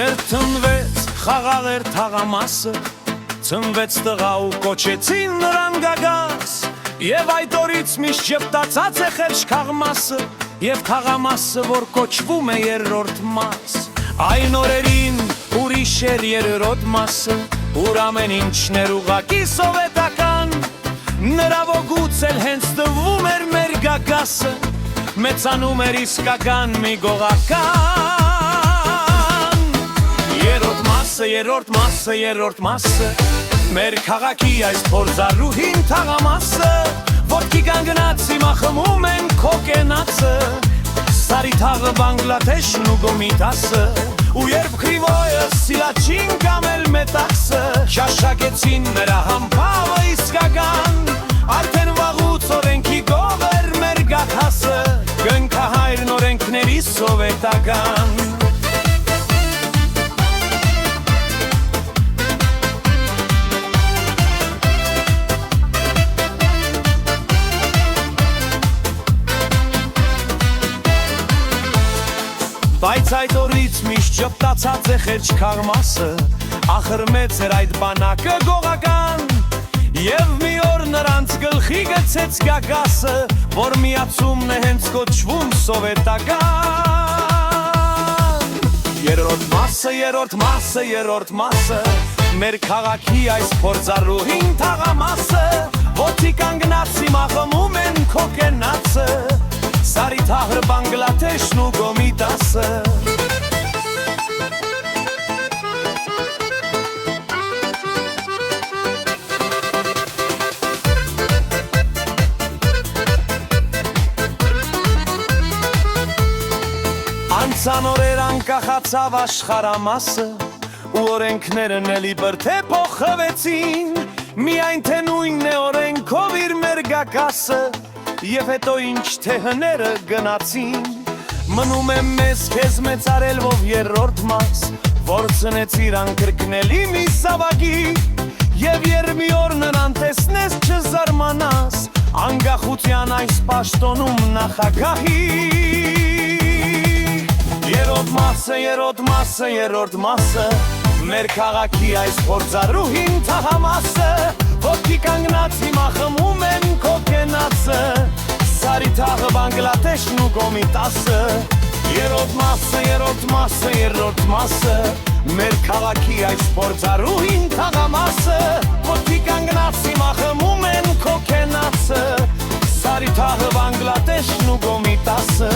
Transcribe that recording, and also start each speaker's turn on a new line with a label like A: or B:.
A: Երբ թնվեց խաղաղ էր թաղամասը, ծնվեց տղա ու կոչեցին նրան Գագաս, և այդ օրից միշտ ժպտացած է խեղճ քաղմասը, և թաղամասը, որ կոչվում է երրորդ մաս։ Այն օրերին ուրիշ էր երրորդ մասը, ուր ամեն ինչն էր ուղղակի սովետական, նրա ոգուց էլ հենց տվում էր մեր Գագասը, մեծանում էր իսկական մի գողական։ Երրորդ մասը, մեր քաղաքի այս փորձառուհին թաղամասը, ոտքի կանգնած հիմա խմում են քոկենացը, Սարի թաղը Բանգլադեշն ու Գոմիտասը, ու երբ Քրիվոյը Սիլաչին կամ էլ Մետաքսը շաշակեցին նրա համբավը իսկական, արդեն վաղուց օրենքի գող էր մեր Գագասը, կնքահայրն օրենքների սովետական։ Բայց այդ օրից միշտ ժպտացած է խեղճ քաղմասը, ախր մեծ էր այդ բանակը գողական, և մի օր նրանց գլխի գցեց Գագասը, որ միացումն է հենց կոչվում սովետական։ Երրորդ մասը, մեր քաղաքի այս փորձառուհին թաղամասը, ոտքի կանգնած հիմա խմում են քոկենացը, Սարի թաղը Բանգլադեշն ու Գոմիտասը։ Անցան օրեր անկախացավ աշխարհամասը, ու օրենքներն էլի բրդե փոխվեցին, միայն թե նույնն է օրենքով իր մեր Գագասը, և հետո ինչ թե հները գնացին, մնում է մեզ քեզ մեծարելով երրորդ մաս, որ ծնեցիր անկրկնելի մի սավագի, և երբ մի օր նրան տեսնես չզարմանաս, անկախության այս պաշտոնում նախագահի։ Երրորդ մասը, մեր քաղաքի այս փորձառուհին թաղամասը, ոտքի կանգնած հիմա խմում են քոկենացը, Սարի թաղը Բանգլադեշն ու Գոմիտասը։ Երրորդ մասը, մեր քաղաքի այս փորձառուհին թաղամասը, ոտքի կանգնած հիմա խմում են քոկենացը, Սարի թաղը Բանգլադեշն ու Գոմիտասը։